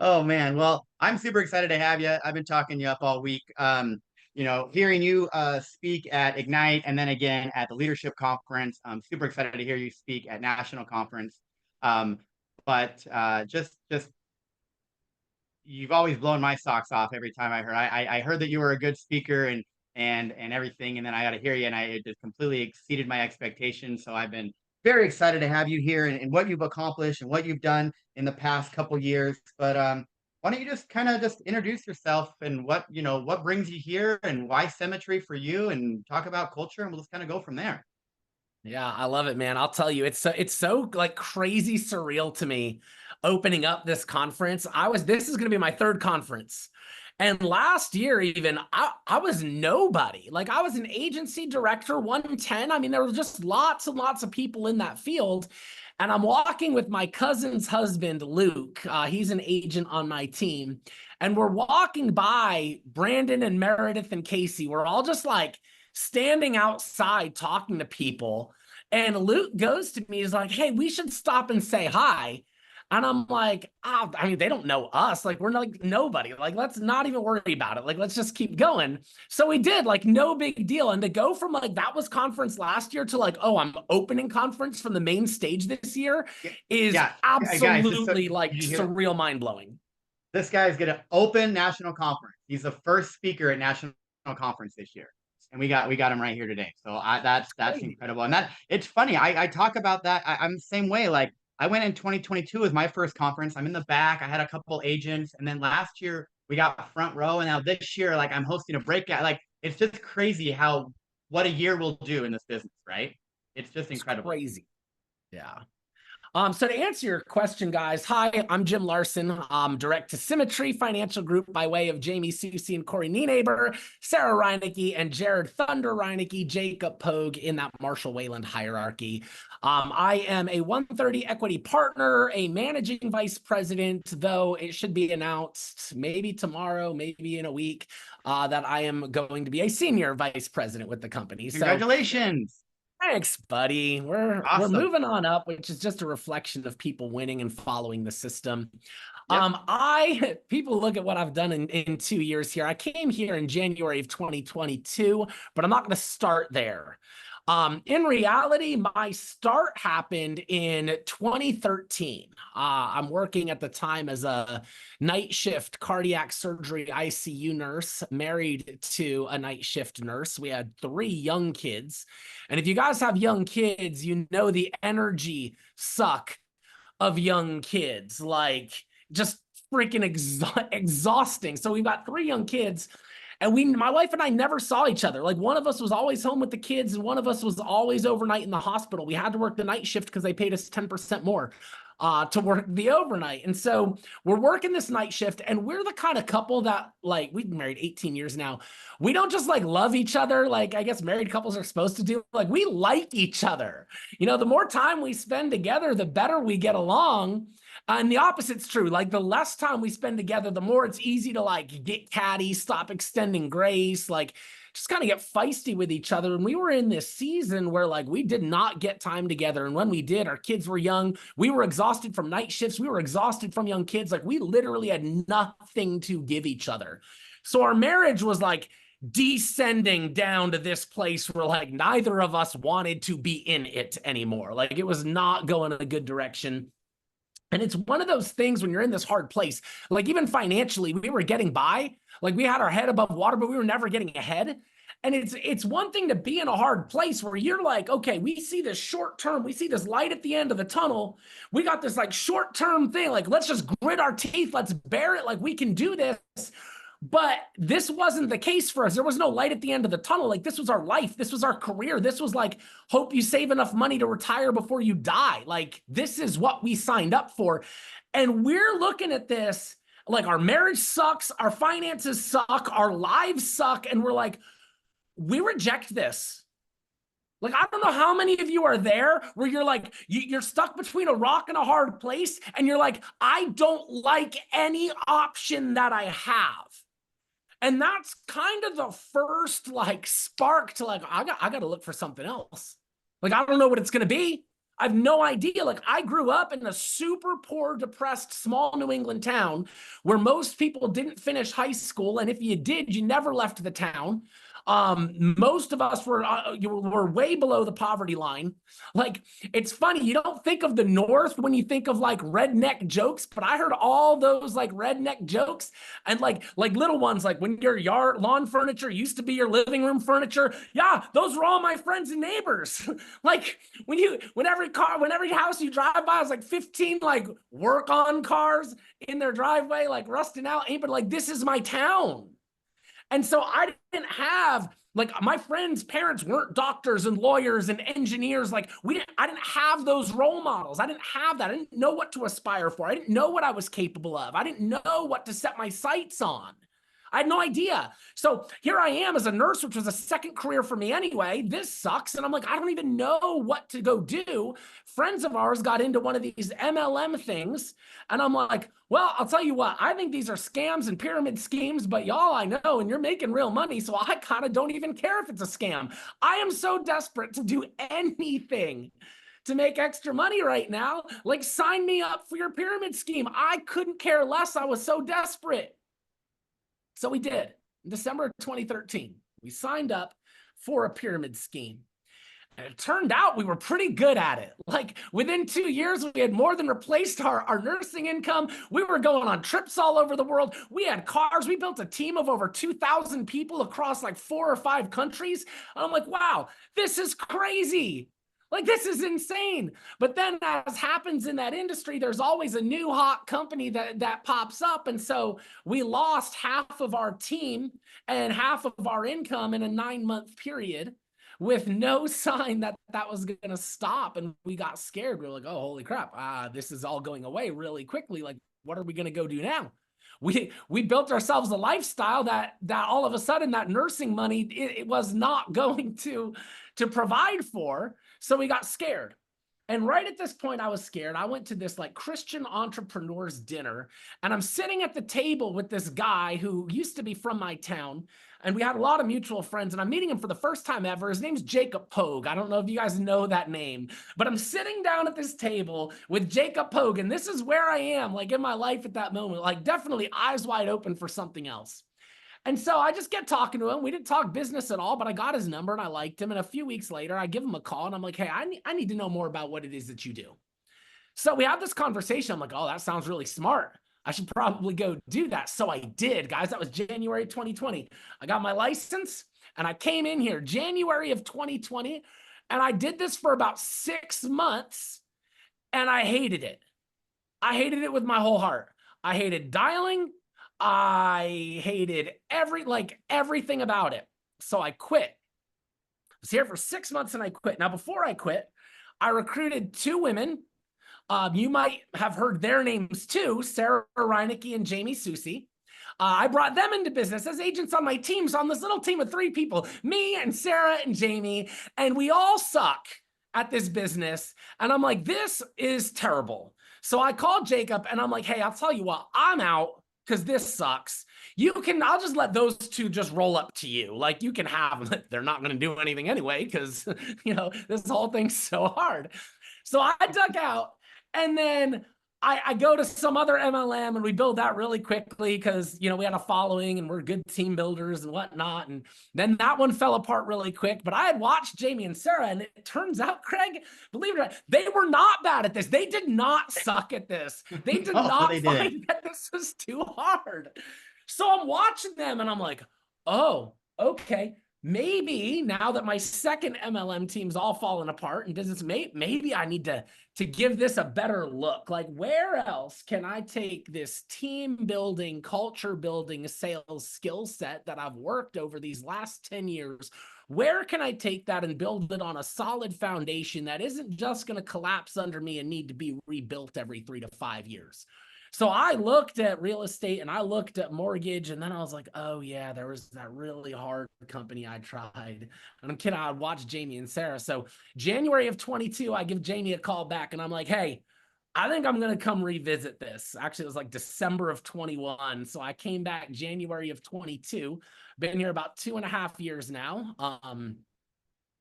Oh man, well, I'm super excited to have you. I've been talking you up all week. Hearing you speak at Ignite and then again at the leadership conference. I'm super excited to hear you speak at national conference. Um, but just you've always blown my socks off every time I heard. I heard that you were a good speaker and everything, and then I got to hear you, and it just completely exceeded my expectations. So I've been very excited to have you here and what you've accomplished and what you've done in the past couple years. But why don't you just kind of just introduce yourself and what brings you here and why Symmetry for you, and talk about culture, and we'll just kind of go from there. Yeah, I love it, man. I'll tell you, it's so like crazy surreal to me opening up this conference. This is going to be my third conference. And last year, even I was nobody. Like I was an agency director, 110. I mean, there was just lots and lots of people in that field. And I'm walking with my cousin's husband, Luke. He's an agent on my team. And we're walking by Brandon and Meredith and Casey. We're all just like standing outside talking to people. And Luke goes to me, he's like, hey, we should stop and say hi. And I'm like, oh, I mean, they don't know us. Like, we're like nobody. Like, let's not even worry about it. Like, let's just keep going. So we did, like, no big deal. And to go from like that was conference last year to like, oh, I'm opening conference from the main stage this year Yeah, is yeah. Guys, absolutely did like you hear? surreal, mind blowing. This guy's going to open national conference. He's the first speaker at national conference this year, and we got him right here today. So that's incredible. And that it's funny. I talk about that. I'm the same way. Like I went in 2022 as my first conference. I'm in the back. I had a couple agents, and then last year we got front row, and now this year like I'm hosting a breakout. Like it's just crazy how what a year will do in this business, right? It's just It's incredible. crazy. Yeah. So to answer your question, guys, hi, I'm Jim Larsen, direct to Symmetry Financial Group by way of Jamie Susie and Corey Nienaber, Sarah Reinecke, and Jared Thunder Reinecke, Jacob Pogue in that Marshall Wayland hierarchy. I am a 130 equity partner, a managing vice president, though it should be announced maybe tomorrow, maybe in a week, that I am going to be a senior vice president with the company. So Congratulations! thanks, buddy. We're Awesome. moving on up, which is just a reflection of people winning and following the system. Yep. I people look at what I've done in 2 years here. I came here in January of 2022, but I'm not going to start there. In reality, my start happened in 2013. I'm working at the time as a night shift cardiac surgery ICU nurse, married to a night shift nurse. We had 3 young kids. And if you guys have young kids, you know the energy suck of young kids, like just freaking exhausting. So we've got 3 young kids, and my wife and I never saw each other. Like one of us was always home with the kids, and one of us was always overnight in the hospital. We had to work the night shift because they paid us 10% more to work the overnight. And so we're working this night shift, and we're the kind of couple that, like, we've been married 18 years now. We don't just like love each other like I guess married couples are supposed to do. Like we like each other. You know, the more time we spend together, the better we get along. And the opposite's true. Like the less time we spend together, the more it's easy to like get catty, stop extending grace, like just kind of get feisty with each other. And we were in this season where like we did not get time together. And when we did, our kids were young. We were exhausted from night shifts. We were exhausted from young kids. Like we literally had nothing to give each other. So our marriage was like descending down to this place where like neither of us wanted to be in it anymore. Like it was not going in a good direction. And it's one of those things when you're in this hard place, like even financially, we were getting by, like we had our head above water, but we were never getting ahead. And it's one thing to be in a hard place where you're like, okay, we see this short term, we see this light at the end of the tunnel. We got this like short term thing, like let's just grit our teeth, let's bear it, like we can do this. But this wasn't the case for us. There was no light at the end of the tunnel. Like this was our life. This was our career. This was like, hope you save enough money to retire before you die. Like this is what we signed up for. And we're looking at this like our marriage sucks, our finances suck, our lives suck. And we're like, we reject this. Like, I don't know how many of you are there where you're like, you're stuck between a rock and a hard place. And you're like, I don't like any option that I have. And that's kind of the first like spark to like, I got to look for something else. Like, I don't know what it's going to be. I have no idea. Like, I grew up in a super poor, depressed, small New England town where most people didn't finish high school. And if you did, you never left the town. Most of us were way below the poverty line. Like, it's funny, you don't think of the North when you think of like redneck jokes, but I heard all those like redneck jokes, and like little ones, like when your yard lawn furniture used to be your living room furniture. Yeah, those were all my friends and neighbors. Like, when every house you drive by is like 15 like work on cars in their driveway, like rusting out. But like, this is my town. And so I didn't have, like, my friends' parents weren't doctors and lawyers and engineers. Like, I didn't have those role models. I didn't have that. I didn't know what to aspire for. I didn't know what I was capable of. I didn't know what to set my sights on. I had no idea. So here I am as a nurse, which was a second career for me anyway. This sucks. And I'm like, I don't even know what to go do. Friends of ours got into one of these MLM things. And I'm like, well, I'll tell you what, I think these are scams and pyramid schemes, but y'all I know, and you're making real money. So I kind of don't even care if it's a scam. I am so desperate to do anything to make extra money right now. Like, sign me up for your pyramid scheme. I couldn't care less. I was so desperate. So we did. In December of 2013, we signed up for a pyramid scheme. And it turned out we were pretty good at it. Like, within 2 years, we had more than replaced our nursing income. We were going on trips all over the world. We had cars. We built a team of over 2,000 people across like 4 or 5 countries. And I'm like, wow, this is crazy. Like, this is insane. But then, as happens in that industry, there's always a new hot company that pops up. And so we lost half of our team and half of our income in a 9-month period with no sign that that was going to stop. And we got scared. We were like, oh, holy crap. This is all going away really quickly. Like, what are we going to go do now? We built ourselves a lifestyle that all of a sudden that nursing money, it was not going to provide for. So we got scared. And right at this point, I was scared. I went to this like Christian entrepreneurs dinner, and I'm sitting at the table with this guy who used to be from my town. And we had a lot of mutual friends, and I'm meeting him for the first time ever. His name's Jacob Pogue. I don't know if you guys know that name, but I'm sitting down at this table with Jacob Pogue, and this is where I am, like, in my life at that moment, like, definitely eyes wide open for something else. And so I just get talking to him. We didn't talk business at all, but I got his number and I liked him. And a few weeks later, I give him a call and I'm like, hey, I need to know more about what it is that you do. So we have this conversation. I'm like, oh, that sounds really smart. I should probably go do that. So I did, guys. That was January 2020. I got my license and I came in here January of 2020. And I did this for about 6 months and I hated it. I hated it with my whole heart. I hated dialing. I hated everything about it. So I quit. I was here for 6 months and I quit. Now, before I quit, I recruited 2 women. You might have heard their names too, Sarah Reinecke and Jamie Susi. I brought them into business as agents on my team. So on this little team of 3 people, me and Sarah and Jamie, and we all suck at this business. And I'm like, this is terrible. So I called Jacob and I'm like, hey, I'll tell you what, I'm out because this sucks. I'll just let those 2 just roll up to you. Like, you can have them. They're not going to do anything anyway because, this whole thing's so hard. So I duck out, and then I go to some other MLM and we build that really quickly because, we had a following and we're good team builders and whatnot. And then that one fell apart really quick. But I had watched Jamie and Sarah, and it turns out, Craig, believe it or not, they were not bad at this. They did not suck at this. They did not find that this was too hard. So I'm watching them and I'm like, oh, okay. Maybe now that my second MLM team's all falling apart and business, maybe I need to give this a better look. Like, where else can I take this team building, culture building, sales skill set that I've worked over these last 10 years? Where can I take that and build it on a solid foundation that isn't just going to collapse under me and need to be rebuilt every 3 to 5 years? So I looked at real estate and I looked at mortgage, and then I was like, oh yeah, there was that really hard company I tried. And I'm kidding, I'd watch Jamie and Sarah. So January of 22, I give Jamie a call back and I'm like, hey, I think I'm going to come revisit this. Actually, it was like December of 21. So I came back January of 22, been here about 2.5 years now.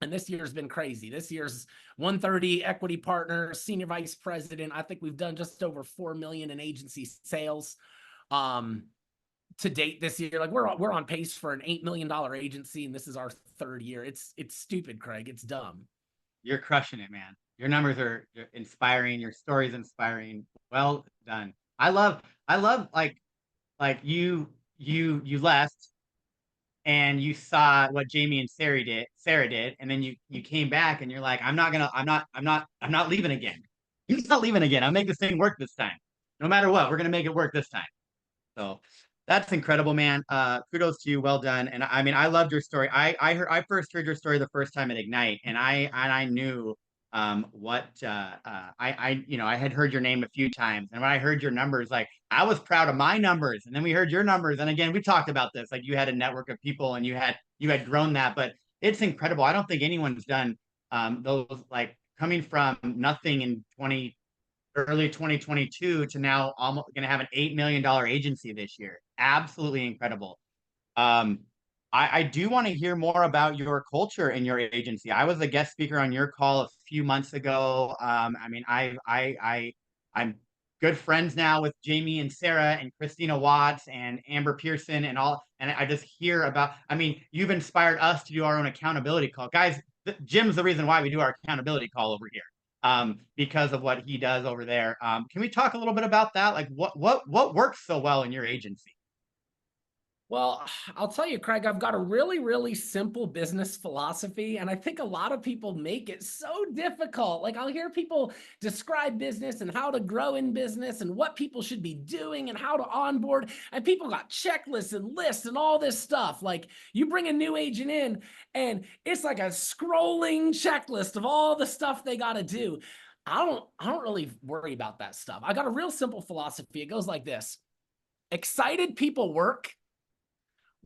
And this year's been crazy. This year's 130 equity partner, senior vice president. I think we've done just over 4 million in agency sales to date this year. Like we're on pace for an $8 million agency, and this is our third year. It's stupid, Craig. It's dumb. You're crushing it, man. Your numbers are inspiring. Your story's inspiring. Well done. I love like you left and you saw what Jamie and Sarah did, and then you came back and you're like, I'm not leaving again. He's not leaving again. I'll make this thing work this time. No matter what, we're gonna make it work this time. So that's incredible, man. Kudos to you. Well done. And I mean, I loved your story. I first heard your story the first time at Ignite, and I knew what I had heard your name a few times, and when I heard your numbers, like I was proud of my numbers, and then we heard your numbers, and again we talked about this, like you had a network of people, and you had grown that, but it's incredible. I don't think anyone's done those, like coming from nothing in early 2022 to now almost going to have an $8 million agency this year. Absolutely incredible. Um, I do want to hear more about your culture in your agency. I was a guest speaker on your call a few months ago. I mean, I'm good friends now with Jamie and Sarah and Christina Watts and Amber Pearson and all. And I just hear about, I mean, you've inspired us to do our own accountability call. Guys, Jim's the reason why we do our accountability call over here. Because of what he does over there. Can we talk a little bit about that? Like what works so well in your agency? Well, I'll tell you, Craig, I've got a really, really simple business philosophy, and I think a lot of people make it so difficult. Like I'll hear people describe business and how to grow in business and what people should be doing and how to onboard, and people got checklists and lists and all this stuff. Like you bring a new agent in, and it's like a scrolling checklist of all the stuff they got to do. I don't really worry about that stuff. I got a real simple philosophy. It goes like this: excited people work.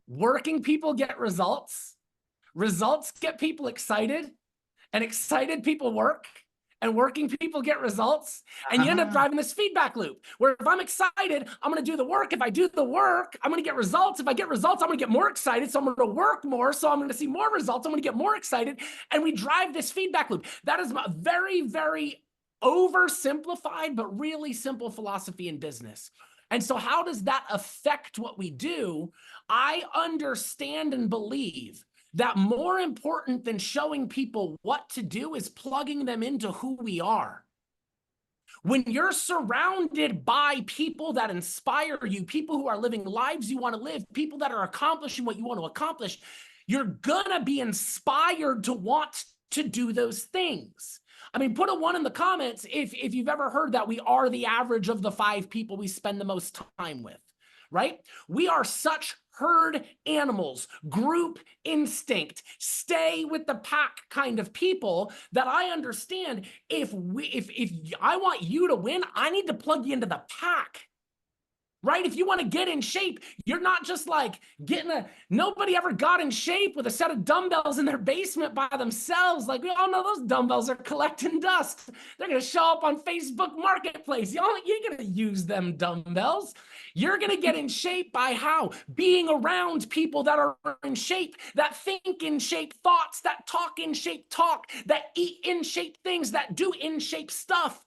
Working people get results. Results get people excited, and excited people work, and working people get results. And you end up driving this feedback loop where if I'm excited, I'm going to do the work. If I do the work, I'm going to get results. If I get results, I'm going to get more excited. So I'm going to work more. So I'm going to see more results. I'm going to get more excited. And we drive this feedback loop. That is a very, very oversimplified, but really simple philosophy in business. And so how does that affect what we do? I understand and believe that more important than showing people what to do is plugging them into who we are. When you're surrounded by people that inspire you, people who are living lives you want to live, people that are accomplishing what you want to accomplish, you're gonna be inspired to want to do those things. I mean, put a 1 in the comments if you've ever heard that we are the average of the 5 people we spend the most time with, right? We are such herd animals, group instinct, stay with the pack kind of people that I understand if I want you to win, I need to plug you into the pack. Right? If you want to get in shape, you're not just like nobody ever got in shape with a set of dumbbells in their basement by themselves. Like we all know those dumbbells are collecting dust. They're going to show up on Facebook Marketplace. You ain't going to use them dumbbells. You're going to get in shape by how? Being around people that are in shape, that think in shape thoughts, that talk in shape talk, that eat in shape things, that do in shape stuff.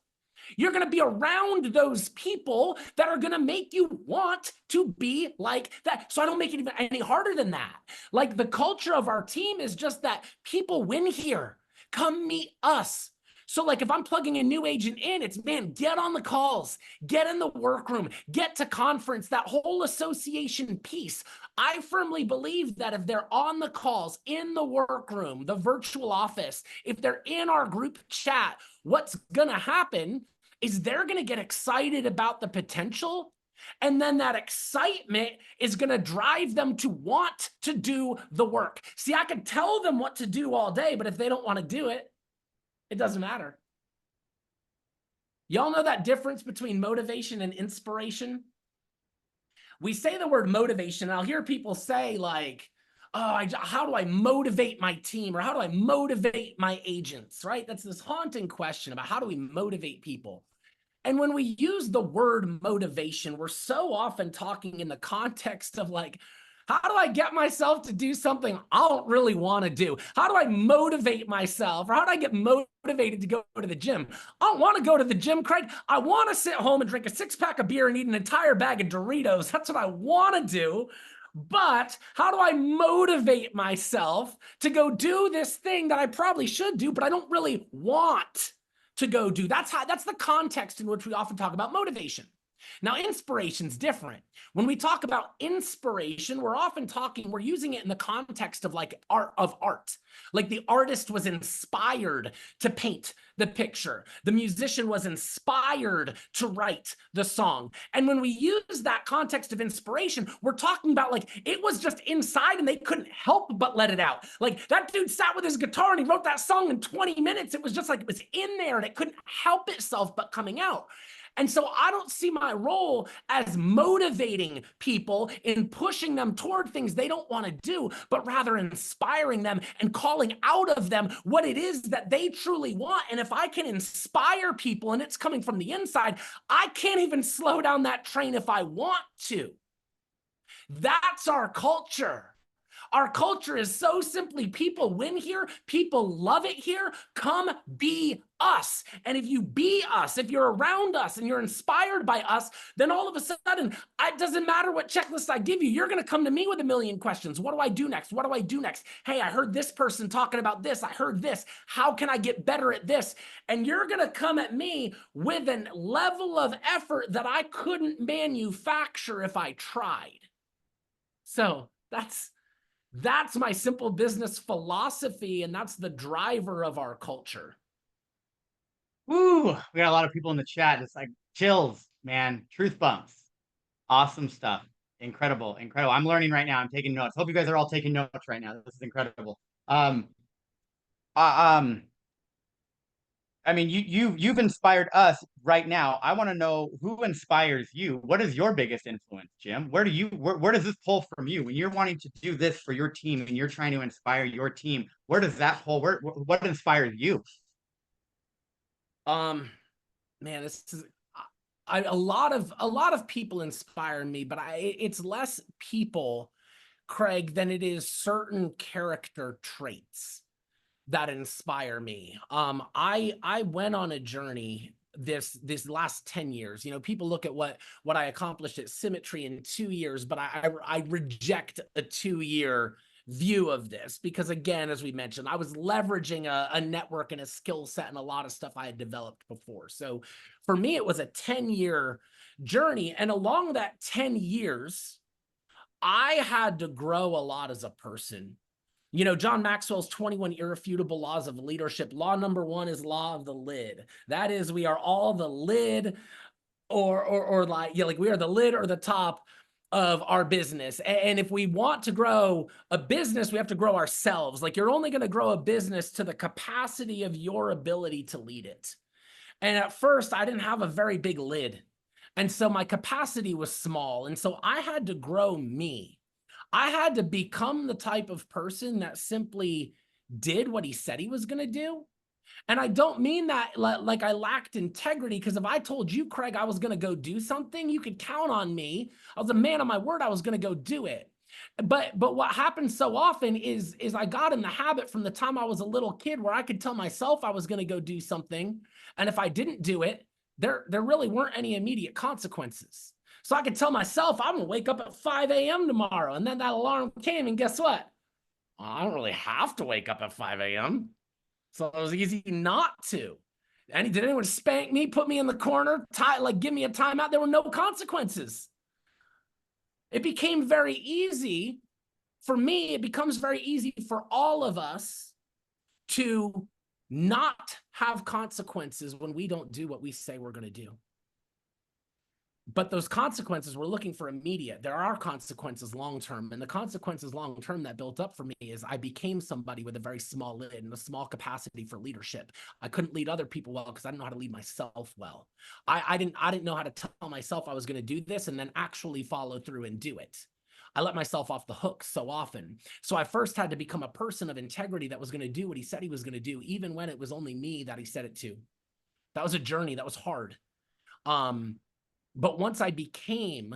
You're going to be around those people that are going to make you want to be like that. So I don't make it even any harder than that. Like the culture of our team is just that people win here. Come meet us. So like if I'm plugging a new agent in, it's, man, get on the calls, get in the workroom, get to conference, that whole association piece. I firmly believe that if they're on the calls, in the workroom, the virtual office, if they're in our group chat, what's going to happen is they're going to get excited about the potential. And then that excitement is going to drive them to want to do the work. See, I could tell them what to do all day, but if they don't want to do it, it doesn't matter. Y'all know that difference between motivation and inspiration? We say the word motivation, and I'll hear people say like, oh, how do I motivate my team? Or how do I motivate my agents, right? That's this haunting question about how do we motivate people? And when we use the word motivation, we're so often talking in the context of like, How do I get myself to do something I don't really want to do? How do I motivate myself? Or how do I get motivated to go to the gym? I don't want to go to the gym, Craig. I want to sit home and drink a 6-pack of beer and eat an entire bag of Doritos. That's what I want to do. But how do I motivate myself to go do this thing that I probably should do, but I don't really want to go do? That's the context in which we often talk about motivation. Now, inspiration's different. When we talk about inspiration, we're using it in the context of like art. Like the artist was inspired to paint the picture. The musician was inspired to write the song. And when we use that context of inspiration, we're talking about like it was just inside and they couldn't help but let it out. Like that dude sat with his guitar and he wrote that song in 20 minutes. It was just like it was in there and it couldn't help itself but coming out. And so I don't see my role as motivating people in pushing them toward things they don't want to do, but rather inspiring them and calling out of them what it is that they truly want. And if I can inspire people and it's coming from the inside, I can't even slow down that train if I want to. That's our culture. Our culture is so simply people win here, people love it here, come be us. And if you be us, if you're around us and you're inspired by us, then all of a sudden, it doesn't matter what checklist I give you, you're going to come to me with a million questions. What do I do next? What do I do next? Hey, I heard this person talking about this. I heard this. How can I get better at this? And you're going to come at me with a level of effort that I couldn't manufacture if I tried. So that's my simple business philosophy, and that's the driver of our culture. Woo! We got a lot of people in the chat. It's like chills, man. Truth bumps. Awesome stuff. Incredible, incredible. I'm learning right now. I'm taking notes. Hope you guys are all taking notes right now. This is incredible. I mean, you've inspired us right now. I want to know who inspires you. What is your biggest influence, Jim? Where does this pull from you when you're wanting to do this for your team and you're trying to inspire your team? Where does that pull? What inspires you? Man, this is a lot of people inspire me, but it's less people, Craig, than it is certain character traits that inspire me. I went on a journey this last 10 years. You know, people look at what I accomplished at Symmetry in 2 years, but I reject a 2-year view of this because, again, as we mentioned, I was leveraging a network and a skill set and a lot of stuff I had developed before. So for me, it was a 10-year journey. And along that 10 years, I had to grow a lot as a person. You know, John Maxwell's 21 irrefutable laws of leadership. Law number 1 is law of the lid. That is, we are all the lid or like, yeah, like we are the lid or the top of our business. And if we want to grow a business, we have to grow ourselves. Like you're only going to grow a business to the capacity of your ability to lead it. And at first I didn't have a very big lid. And so my capacity was small. And so I had to grow me. I had to become the type of person that simply did what he said he was going to do. And I don't mean that like I lacked integrity, because if I told you, Craig, I was going to go do something, you could count on me. I was a man of my word. I was going to go do it. But what happens so often is I got in the habit from the time I was a little kid where I could tell myself I was going to go do something. And if I didn't do it, there really weren't any immediate consequences. So I could tell myself I'm going to wake up at 5 a.m. tomorrow. And then that alarm came, and guess what? Well, I don't really have to wake up at 5 a.m. So it was easy not to. And did anyone spank me, put me in the corner, give me a timeout? There were no consequences. It became very easy for me. It becomes very easy for all of us to not have consequences when we don't do what we say we're going to do. But those consequences we're looking for immediate. There are consequences long-term, and the consequences long-term that built up for me is I became somebody with a very small lid and a small capacity for leadership. I couldn't lead other people well because I didn't know how to lead myself well. I didn't know how to tell myself I was going to do this and then actually follow through and do it. I let myself off the hook so often. So I first had to become a person of integrity that was going to do what he said he was going to do, even when it was only me that he said it to. That was a journey. That was hard. But once I became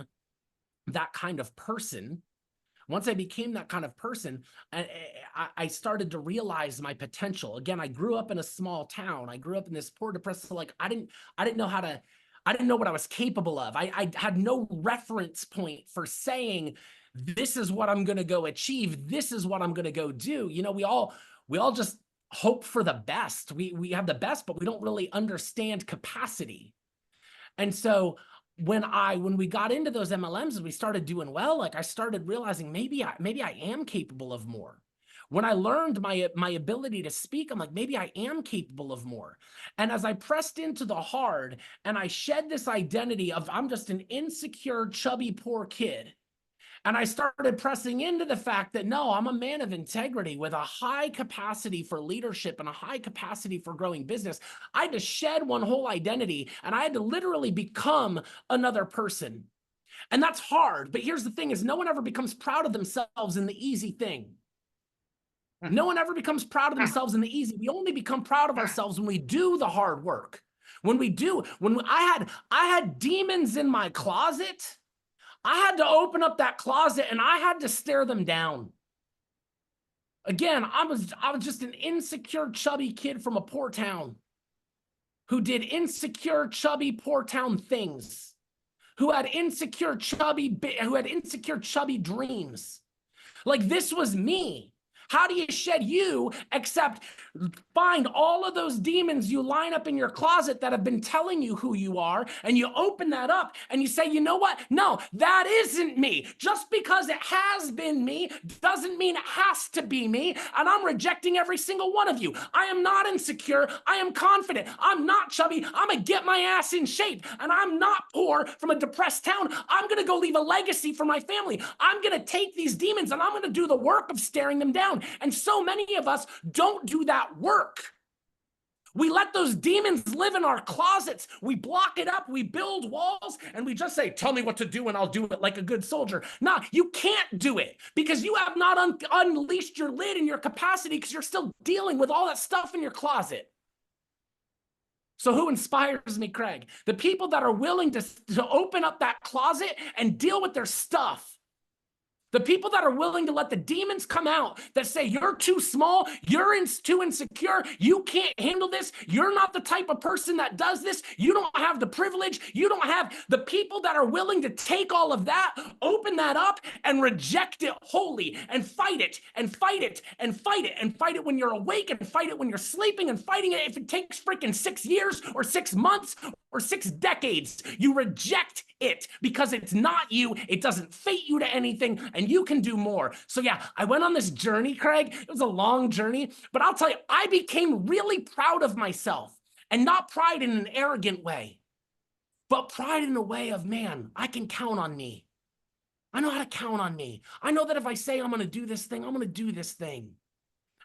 that kind of person, Once I became that kind of person, I started to realize my potential. Again, I grew up in a small town. I grew up in this poor, depressed, like I didn't know how to, I didn't know what I was capable of. I had no reference point for saying, this is what I'm going to go achieve. This is what I'm going to go do. You know, we all just hope for the best. We have the best, but we don't really understand capacity. And so when we got into those MLMs and we started doing well, like I started realizing maybe I am capable of more. When I learned my ability to speak, I'm like, maybe I am capable of more. And as I pressed into the hard and I shed this identity of I'm just an insecure, chubby, poor kid, and I started pressing into the fact that no, I'm a man of integrity with a high capacity for leadership and a high capacity for growing business. I had to shed one whole identity and I had to literally become another person. And that's hard. But here's the thing is no one ever becomes proud of themselves in the easy thing. No one ever becomes proud of themselves in the easy. We only become proud of ourselves when we do the hard work. When I had demons in my closet, I had to open up that closet and I had to stare them down. Again, I was just an insecure, chubby kid from a poor town who did insecure, chubby, poor town things, who had insecure, chubby dreams. Like this was me. How do you shed you except find all of those demons you line up in your closet that have been telling you who you are, and you open that up and you say, you know what? No, that isn't me. Just because it has been me doesn't mean it has to be me, and I'm rejecting every single one of you. I am not insecure. I am confident. I'm not chubby. I'm gonna get my ass in shape, and I'm not poor from a depressed town. I'm gonna go leave a legacy for my family. I'm gonna take these demons and I'm gonna do the work of staring them down. And so many of us don't do that work. We let those demons live in our closets. We block it up. We build walls and we just say, tell me what to do and I'll do it like a good soldier. Nah, you can't do it because you have not unleashed your lid and your capacity because you're still dealing with all that stuff in your closet. So who inspires me, Craig? The people that are willing to open up that closet and deal with their stuff. The people that are willing to let the demons come out that say you're too small, you're too insecure, you can't handle this, you're not the type of person that does this, you don't have the privilege, you don't have the people that are willing to take all of that, open that up and reject it wholly and fight it and fight it and fight it and fight it when you're awake and fight it when you're sleeping and fighting it if it takes freaking 6 years or 6 months or 6 decades. You reject it because it's not you. It doesn't fit you to anything and you can do more. So yeah, I went on this journey, Craig. It was a long journey, but I'll tell you, I became really proud of myself, and not pride in an arrogant way, but pride in a way of, man, I can count on me. I know how to count on me. I know that if I say I'm going to do this thing, I'm going to do this thing.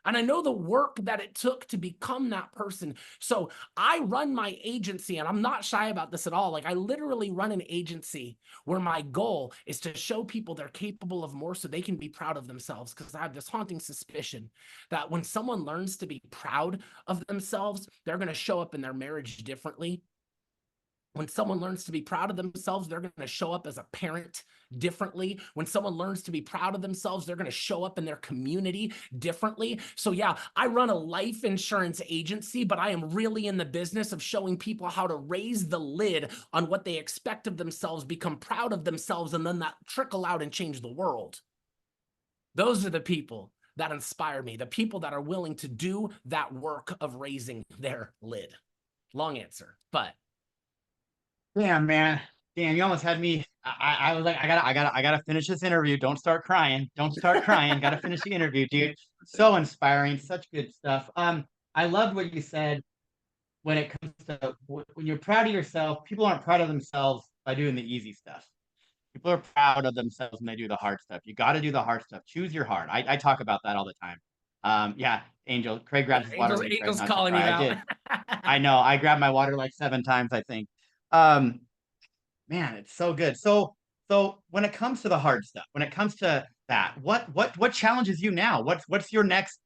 And I know the work that it took to become that person. So I run my agency, and I'm not shy about this at all. Like I literally run an agency where my goal is to show people they're capable of more so they can be proud of themselves. Because I have this haunting suspicion that when someone learns to be proud of themselves, they're going to show up in their marriage differently. When someone learns to be proud of themselves, they're going to show up as a parent differently. When someone learns to be proud of themselves, they're going to show up in their community differently. So yeah, I run a life insurance agency, but I am really in the business of showing people how to raise the lid on what they expect of themselves, become proud of themselves, and then that trickle out and change the world. Those are the people that inspire me, the people that are willing to do that work of raising their lid. Long answer, but Damn, man. Damn, you almost had me. I was like, I gotta finish this interview. Don't start crying. Don't start crying. Gotta finish the interview, dude. So inspiring. Such good stuff. I loved what you said when it comes to when you're proud of yourself. People aren't proud of themselves by doing the easy stuff. People are proud of themselves when they do the hard stuff. You got to do the hard stuff. Choose your heart. I talk about that all the time. Yeah, Angel. Craig grabs his water when he tries Angel's not to calling you cry. I out. did. I know. I grabbed my water like 7 times, I think. Um, Man, it's so good. So when it comes to the hard stuff, when it comes to that, what challenges you now? What's your next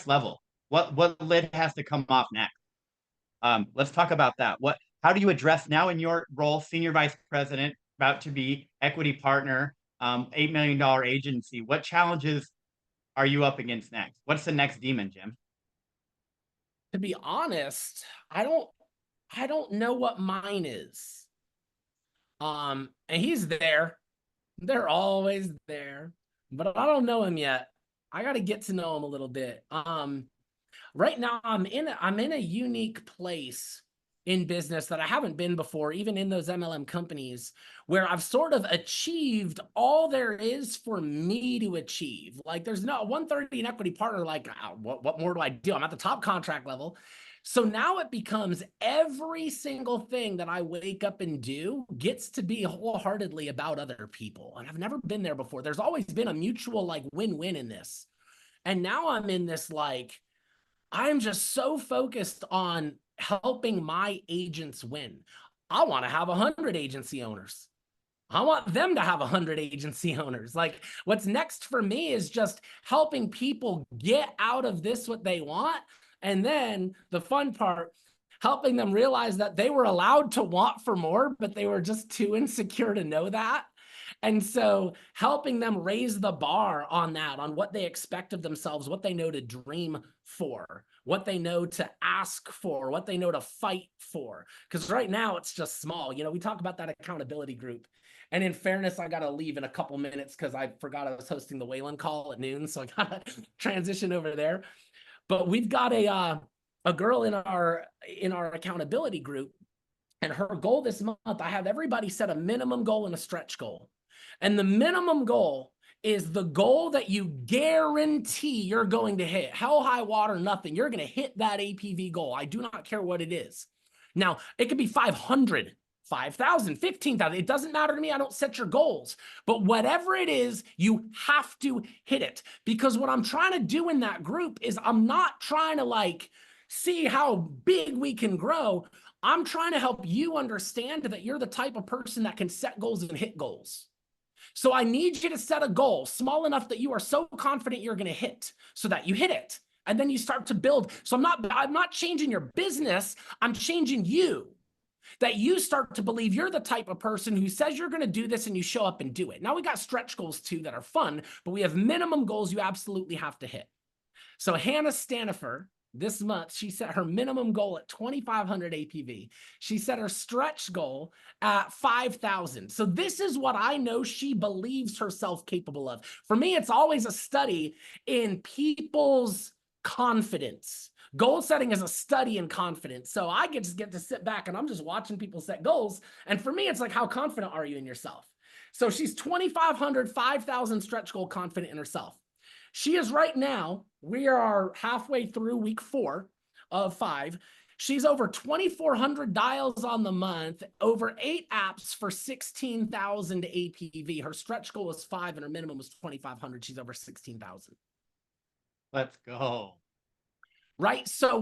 level? What lid has to come off next? Let's talk about that. How do you address now in your role, senior vice president, about to be equity partner? $8 million agency. What challenges are you up against next? What's the next demon, Jim? To be honest, I don't know what mine is. And he's there. They're always there, but I don't know him yet. I got to get to know him a little bit. Right now I'm in a unique place in business that I haven't been before, even in those MLM companies, where I've sort of achieved all there is for me to achieve. Like there's no 130 an equity partner. Like what more do I do? I'm at the top contract level. So now it becomes every single thing that I wake up and do gets to be wholeheartedly about other people. And I've never been there before. There's always been a mutual like win-win in this. And now I'm in this like, I'm just so focused on helping my agents win. I want to have 100 agency owners. I want them to have 100 agency owners. Like what's next for me is just helping people get out of this what they want. And then the fun part, helping them realize that they were allowed to want for more, but they were just too insecure to know that. And so helping them raise the bar on that, on what they expect of themselves, what they know to dream for, what they know to ask for, what they know to fight for. Because right now it's just small. You know, we talk about that accountability group. And in fairness, I got to leave in a couple minutes because I forgot I was hosting the Wayland call at noon. So I got to transition over there. But we've got a girl in our accountability group. And her goal this month, I have everybody set a minimum goal and a stretch goal. And the minimum goal is the goal that you guarantee you're going to hit. Hell, high water, nothing. You're going to hit that APV goal. I do not care what it is. Now, it could be 500, 5,000, 15,000. It doesn't matter to me. I don't set your goals. But whatever it is, you have to hit it. Because what I'm trying to do in that group is I'm not trying to like see how big we can grow. I'm trying to help you understand that you're the type of person that can set goals and hit goals. So I need you to set a goal small enough that you are so confident you're going to hit so that you hit it. And then you start to build. So I'm not changing your business. I'm changing you. That you start to believe you're the type of person who says you're going to do this and you show up and do it. Now we got stretch goals too that are fun, but we have minimum goals you absolutely have to hit. So Hannah Stanifer, this month, she set her minimum goal at 2,500 APV. She set her stretch goal at 5,000. So this is what I know she believes herself capable of. For me, it's always a study in people's confidence. Goal setting is a study in confidence. So I just get to sit back and I'm just watching people set goals. And for me, it's like, how confident are you in yourself? So she's 2,500, 5,000 stretch goal confident in herself. She is right now, we are halfway through week 4 of 5. She's over 2,400 dials on the month, over 8 apps for 16,000 APV. Her stretch goal was 5 and her minimum was 2,500. She's over 16,000. Let's go. Right. So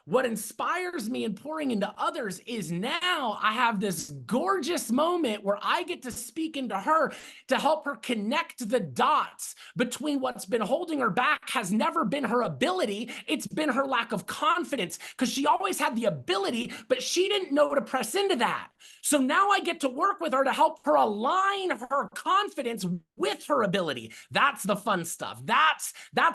what inspires me in pouring into others is now I have this gorgeous moment where I get to speak into her to help her connect the dots between what's been holding her back has never been her ability. It's been her lack of confidence because she always had the ability, but she didn't know to press into that. So now I get to work with her to help her align her confidence with her ability. That's the fun stuff. That's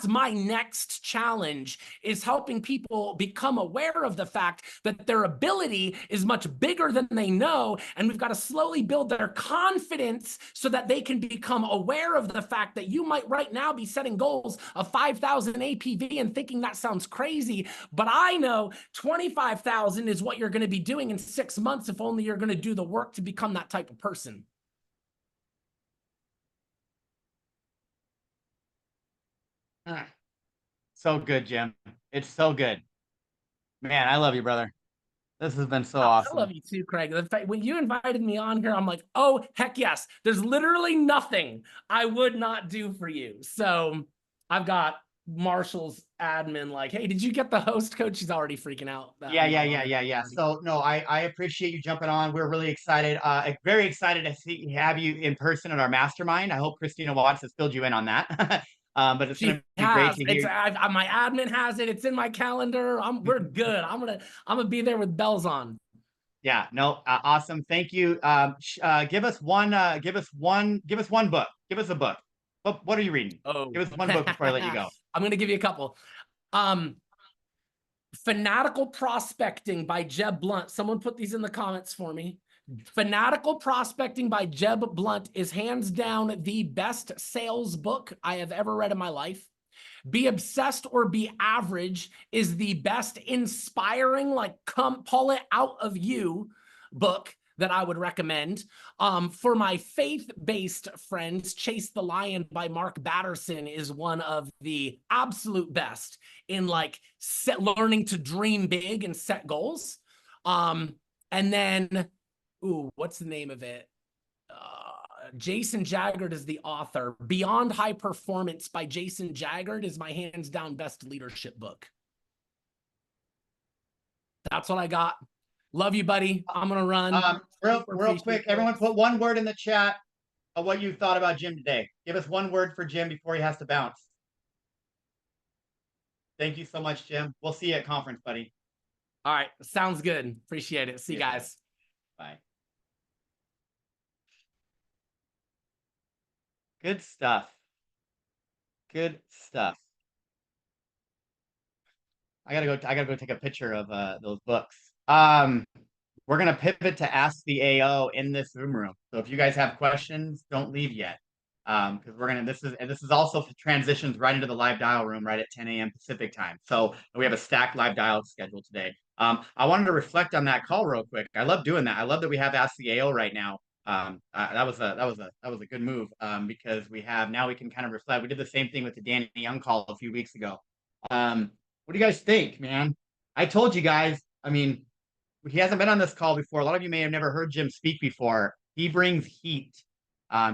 my next challenge, is helping people become aware of the fact that their ability is much bigger than they know. And we've got to slowly build their confidence so that they can become aware of the fact that you might right now be setting goals of 5,000 APV and thinking that sounds crazy. But I know 25,000 is what you're going to be doing in 6 months if only you're going to do the work to become that type of person. So good, Jim. It's so good. Man, I love you, brother. This has been so I awesome. love you too, Craig. The fact, when you invited me on here, I'm like, oh, heck yes. There's literally nothing I would not do for you. So I've got Marshall's admin like, hey, did you get the host code? She's already freaking out. Yeah. So no, I appreciate you jumping on. We're really excited. Very excited to have you in person at our mastermind. I hope Christina Watts has filled you in on that. But it's going to be great to hear. My admin has it. It's in my calendar. We're good. I'm gonna be there with bells on. Yeah, no, awesome. Thank you. Give us one. Give us one book. Give us a book. What are you reading? Oh, Give us one book before I let you go. I'm gonna give you a couple. Um, Fanatical Prospecting by Jeb Blunt. Someone put these in the comments for me. Fanatical Prospecting by Jeb Blunt is hands down the best sales book I have ever read in my life. Be Obsessed or Be Average is the best inspiring, like, come pull it out of you book that I would recommend. For my faith-based friends, Chase the Lion by Mark Batterson is one of the absolute best in like learning to dream big and set goals. And then, ooh, what's the name of it? Jason Jaggard is the author. Beyond High Performance by Jason Jaggard is my hands down best leadership book. That's what I got. Love you, buddy. I'm gonna run. Real quick, everyone put one word in the chat of what you thought about Jim today. Give us one word for Jim before he has to bounce. Thank you so much, Jim. We'll see you at conference, buddy. All right, sounds good. Appreciate it. See you guys. Bye. Good stuff. Good stuff. I gotta go take a picture of those books. We're gonna pivot to Ask the AO in this Zoom room. So if you guys have questions, don't leave yet. Because we're gonna this is also transitions right into the live dial room right at 10 a.m. Pacific time. So we have a stacked live dial schedule today. I wanted to reflect on that call real quick. I love doing that. I love that we have Ask the AO right now. That was a good move because we can kind of reflect. We did the same thing with the Danny Young call a few weeks ago. What do you guys think, man? I told you guys. I mean, he hasn't been on this call before. A lot of you may have never heard Jim speak before. He brings heat.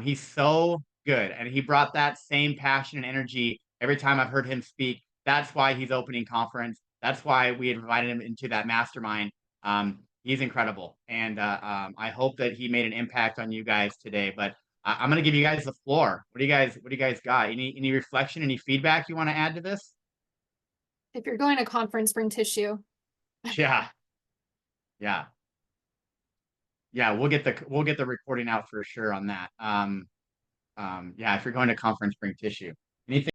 He's so good, and he brought that same passion and energy every time I've heard him speak. That's why he's opening conference. That's why we had invited him into that mastermind. He's incredible, and I hope that he made an impact on you guys today. But I'm going to give you guys the floor. What do you guys got? Any reflection, any feedback you want to add to this? If you're going to conference, bring tissue. Yeah. Yeah. Yeah, we'll get the recording out for sure on that. Yeah, if you're going to conference, bring tissue. Anything